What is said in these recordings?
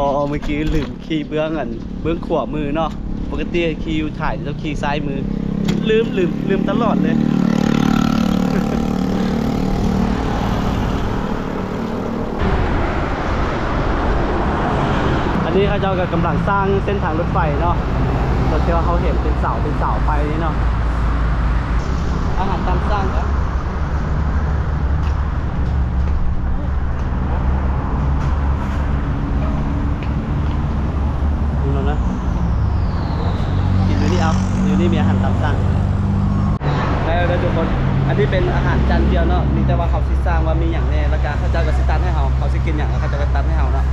อ๋อเมื่อกี้ลืมขี่เบื้องขวามือเนาะปกติขี่อยู่ถ่ายต้องขี่ซ้ายมือลืมตลอดเลย อันนี้เขาเจ้าก็กำลังสร้างเส้นทางรถไฟเนาะเราเชื่อว่าเขาเห็นเป็นเสาไฟนี่เนาะอาหารตามสร้างครับดูแล้วนะกินดูนี่เอาอยู่นี่มีอาหารตามสั่งแล้วทุกคนอันนี้เป็นอาหารจานเดียวเนาะนี่แต่ว่าเขาสิสร้างว่ามีอย่างแน่แล้วก็เขาจะกระสิตันให้เขาสิกินอย่างเขาจะกระตันให้เขาเนาะ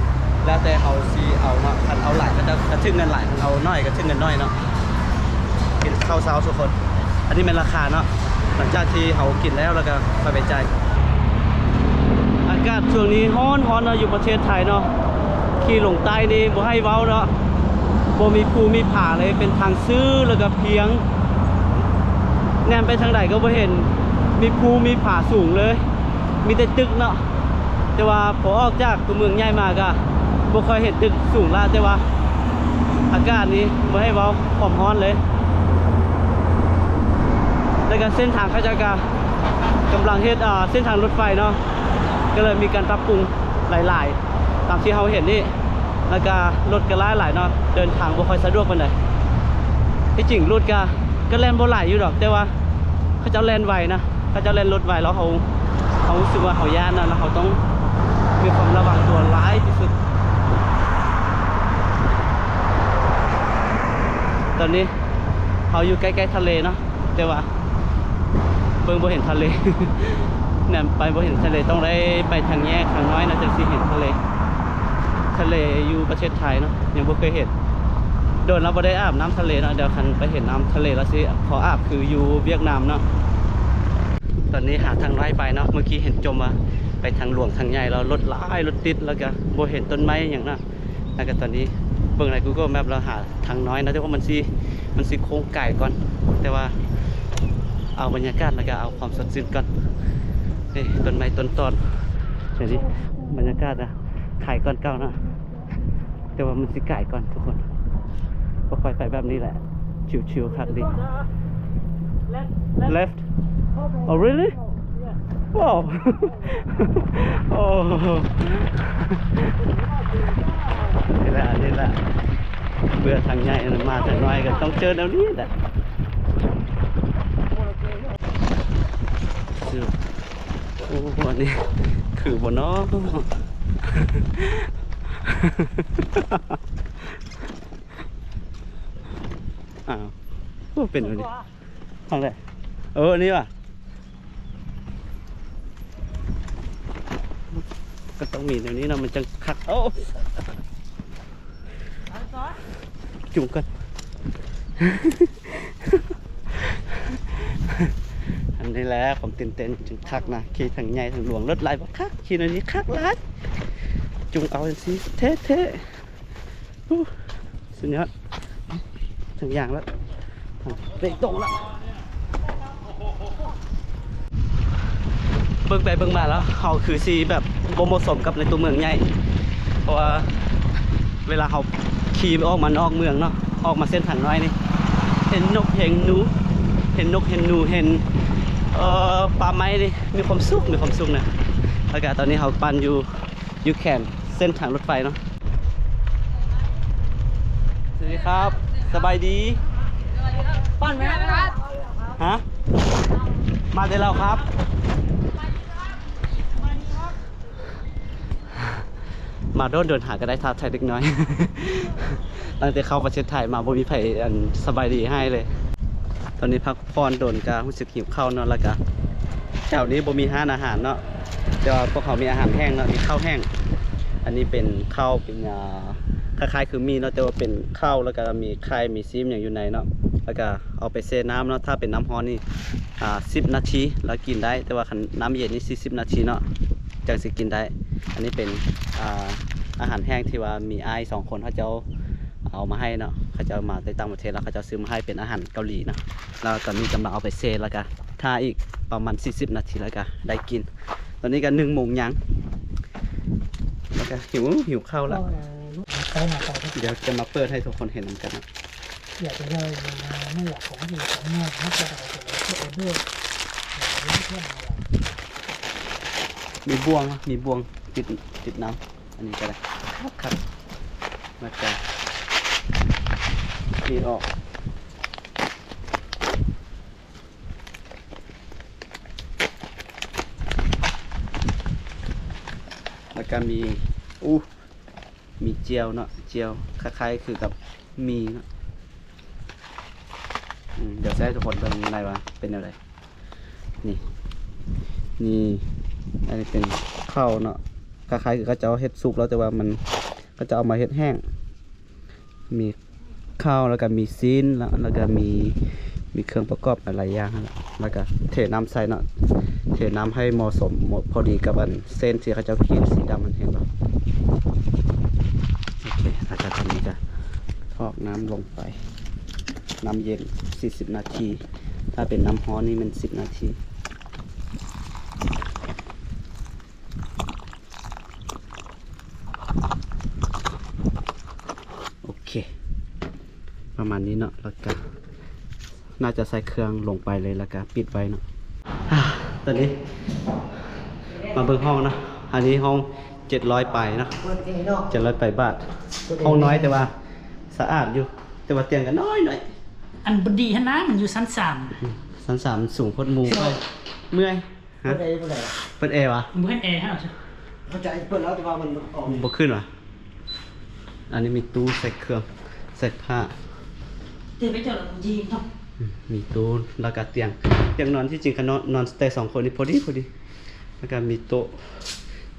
แล้วแต่เขาสิเอาเนาะคันเอาหลายก็จะกระชึ่งเงินหลายเอาน้อยก็ชึ่งเงินน้อยเนาะกินข้าวเช้าทุกคนอันนี้เป็นราคาเนาะหลังจากที่เขากินแล้วก็ไปจ่ายอากาศช่วงนี้ร้อนเนาะอยู่ประเทศไทยเนาะขี่ลงใต้นี่บ่ให้เว้าเนาะบ่มีภูมีผาเลยเป็นทางซื่อแล้วก็เพียงแนมไปทางใดก็บ่เห็นมีภูมีผาสูงเลยมีแต่ตึกเนาะแต่ว่าพอออกจากตัวเมืองใหญ่มาก็บ่ค่อยเห็นตึกสูงละแต่ว่าอากาศนี้บ่ให้เว้าความร้อนเลยแล้วก็เส้นทางเขาจะกำลังเฮ็ดเส้นทางรถไฟเนาะก็เลยมีการปรับปรุงหลายๆตามที่เราเห็นนี่แล้วก็รถก็หลายเนาะเดินทางบ่ค่อยสะดวกปานใดที่จริงรถก็แล่นบ่หลายอยู่ดอกแต่ว่าเขาจะแล่นไวนะเขาจะแล่นรถไวแล้วเขารู้สึกว่าเขาย่านนะแล้วเขาต้องมีความระวังตัวร้ายที่สุดตอนนี้เขาอยู่ใกล้ๆทะเลเนาะแต่ว่าเบิ่งบ่เห็นทะเล เนี่ยไปบ่เห็นทะเลต้องได้ไปทางแยกทางน้อยนะจึงสิเห็นทะเลอยู่ประเทศไทยเนาะยังบ่เคยเห็นโดนเราบ่ได้อาบน้ำทะเลเนาะเดี๋ยวคันไปเห็นน้ำทะเลแล้วสิขออาบคืออยู่เวียดนามเนาะตอนนี้หาทางน้อยไปเนาะเมื่อกี้เห็นจมมาไปทางหลวงทางใหญ่เรารถหลายรถติดแล้วก็บ่เห็นต้นไม้อย่างนั้นแล้วก็ตอนนี้เบิ่งใน Google Map เราหาทางน้อยนะแต่ว่ามันสิโค้งไก่ก่อนแต่ว่าเอาบรรยากาศแล้วก็เอาความสดชื่นก่อนต้นไม้ต้นตอนเดี๋ยวนี้บรรยากาศนะขายก่อนเก่านะแต่ว่ามันสิไก่ก่อนทุกคนก็ค่อยไปแบบนี้แหละชิวๆคักดี left oh really wow โอ้นี่แหละเบื่อทางใหญ่มาทางน้อยก็ต้องเจอแนวนี้แหละโอ้วันนี้คือบนน้องอ้าวเป็นวันนี้ทางไหนอันนี้ว่ะก็ต้องมีแนวนี้นะมันจะคักโอ้จุ่มกัน อันนี้แหละผมตื่นเต้นจุงคักนะขี่ทางใหญ่ทางหลวงรถไหลบ่คักขี่ในนี้คักหลายจุงเอาสิเท่สุดยอดถึงอย่างแล้วเบรกตรงแล้วเบิ่งไปเบิ่งมาแล้วเขาคือซีแบบบ่เหมาะสมกับในตัวเมืองใหญ่เพราะว่าเวลาเขาขี่ออกมานอกเมืองเนาะออกมาเส้นทางน้อยนี่เห็นนกเห็นหนูเห็นปลาไม้นี่มีความสุขนะอากาศตอนนี้เขาปั่นอยู่แคมป์เส้นทางรถไฟเนาะสวัสดีครับสบายดีปั่นไหมครับฮะมาได้แล้วครับมาโดนหาก็ได้ท้าทายเล็กน้อย ตั้งแต่เข้าประเทศไทยมาบ่มีไผสบายดีให้เลยตอนนี้พักผ่อนโดนการู้สึกหิวข้าวเนาะแล้วก็แถวนี้บ่มีร้านอาหารเนาะแต่ว่าพวกเขามีอาหารแห้งเนาะมีข้าวแห้งอันนี้เป็นข้าวเป็นคล้ายๆคือมีเนาะแต่ว่าเป็นข้าวแล้วก็มีไข่มีซีมอย่างอยู่ในเนาะแล้วก็เอาไปเซน้ำเนาะถ้าเป็นน้ำร้อนนี่10 นาทีแล้วกินได้แต่ว่าน้ำเย็นนี่40 นาทีเนาะจังสิกินได้อันนี้เป็นอาหารแห้งที่ว่ามีอ้าย2 คนเขาจะเอามาให้เนาะเขาจะมาในต่างประเทศแล้วเขาจะซื้อมาให้เป็นอาหารเกาหลีเนาะแล้วตอนนี้กำลังเอาไปเซแล้วก็ถ้าอีกประมาณ40 นาทีแล้วก็ได้กินตอนนี้ก็1 โมงยังแล้วก็หิวข้าวแล้ว ไปมาต่อที่ เดี๋ยวจะมาเปิดให้ทุกคนเห็นกันนะ อยากจะเลยไม่อยากของดีของแม่ถ้าจะเอาไปเอาด้วยเพื่อนอะไร มีบ่วงนะมีบ่วงติดน้ำอันนี้ก็ได้ครับมาจากนี่ออกแล้วก็มีมีเจียวเนาะเจียวคล้ายๆคือกับมีเนาะเดี๋ยวจะให้ทุกคนเบิ่งในว่าเป็นอะไรนี่อันนี้เป็นข้าวเนาะคล้ายๆคือเขาจะเอาเฮ็ดสุกแล้วแต่ว่ามันก็จะเอามาเฮ็ดแห้งมีข้าวแล้วก็มีซีนแล้วก็มีเครื่องประกอบหลายอย่างแล้วก็เทน้ำใส่เนาะเทน้ำให้เหมาะสมพอดีกับอันเส้นที่เขาจะขีดสีดำมันเห็นป่ะโอเคอาจารย์ทำนี้จะทอกน้ำลงไปน้ำเย็น40 นาทีถ้าเป็นน้ำร้อนนี่มัน10 นาทีโอเคประมาณนี้เนาะแล้วก็น่าจะใส่เครื่องลงไปเลยแล้วก็ปิดไว้เนาะตอนนี้มาเบิ่งห้องนะอันนี้ห้อง700 ไปเนาะ700 ไปบาทห้องน้อยแต่ว่าสะอาดอยู่แต่ว่าเตียงกันน้อย อันบดีฮะนะมันอยู่ชั้น3 ชั้น3สูงโคตรมูเมื่อยฮะเปิดแอร์วะ เพื่อนแอร์ให้เราใช่ เข้าใจเปิดแล้วแต่ว่ามันออก บ่ขึ้นวะอันนี้มีตู้ใส่เครื่องใส่ผ้า เดี๋ยวไปเจอเราจีนเนาะ มีตู้แล้วก็เตียงนอนที่จริงก็นอนแต่2 คนนี่พอดีแล้วก็มีโต๊ะ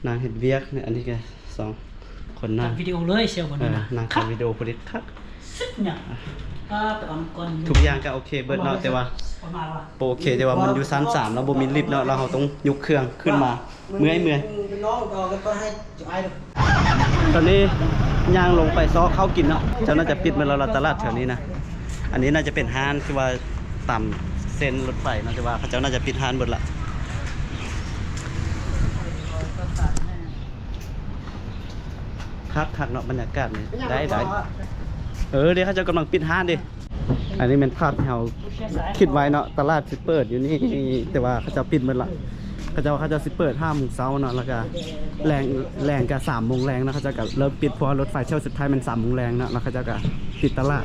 นางเฮ็ดเวียกเนี่ยอันนี้ก็2 คนนั่ง วิดีโอเลยเชียววันนี้นะ นั่งทำวิดีโอพอดีครับ สุดเนี่ยแต่ก่อน ทุกอย่างก็โอเคเบิดเนาะแต่ว่า ประมาณว่า โอเคแต่ว่ามันอยู่ชั้น3แล้วบ่มีลิฟต์เนาะเราต้องยกเครื่องขึ้นมาเมื่อย เป็นน้องก็ให้จะไอ้ดู ตอนนี้ย่างลงไปซ้อข้าวกินเนาะเจ้าน่าจะปิดเมื่อเราตลาดแถวนี้นะอันนี้น่าจะเป็นห้านที่ว่าต่ำเส้นรถไฟน่าจะว่าเขาเจ้าน่าจะปิดห้านหมดละคักเนาะบรรยากาศนี่ได้เดี๋ยวเขาเจ้ากำลังปิดห้านดิอันนี้เป็นภาพที่เราคิดไว้เนาะตลาดสิเปิดอยู่นี่แต่ว่าเขาเจ้าปิดหมดละเขาเจ้าสิเปิด5 โมงเช้าเนาะแล้วก็แรงกับ3 โมงแรงนะเขาเจ้าก็เริ่มปิดเพราะรถไฟเที่ยวสุดท้ายมัน3 โมงแรงเนาะแล้วเขาเจ้าก็ปิดตลาด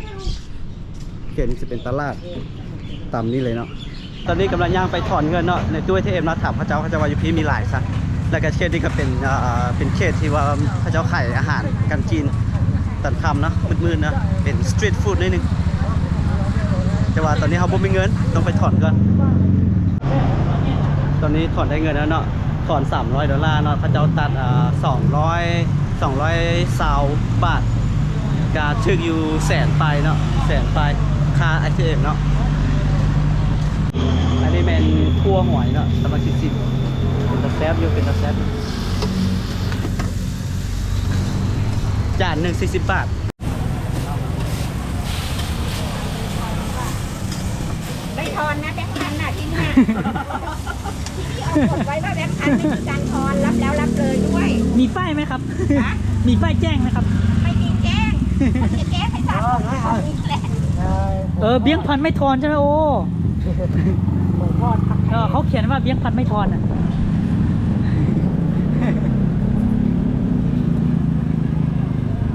เขตนี้จะเป็นตลาดตามนี้เลยเนาะตอนนี้กำลังย่างไปถอนเงินเนาะในตู้ ATM เนาะถามเขาเจ้าว่าอยู่พี่มีหลายซะแล้วก็เขตนี้ก็เป็นเขตที่ว่าเขาเจ้าขายอาหารกันกินตอนค่ำเนาะมืดๆเนาะเป็นสตรีทฟู้ดนิดนึงแต่ว่าตอนนี้เขาบ่มีเงินต้องไปถอนก่อนตอนนี้ถอนได้เงินแล้วเนาะถอน$300เนาะเขาเจ้าตัด220 บาทกาชึกอยู่100,000 ไปเนาะ100,000 ไปค่า ATM เนาะอันนี้เป็นคั่วหอยเนาะสมาชิก10เป็นตะแซบอยู่เป็นตะแซบจานหนึ่ง40 บาท ไม่ทอนนะแบงค์พันน่ะที่เนี่ยที่เอากดไว้ว่าแบงค์พันไม่มีการทอนรับแล้วรับเลยด้วย มีป้ายไหมครับ ฮะ มีป้ายแจ้งไหมครับ ไม่มีแจ้งจะแจ้งให้ทราบอีกแหละ เบี้ยงพันไม่ทอนใช่ไหมโอ้เขาเขียนว่าเบี้ยงพันไม่ทอนอ่ะ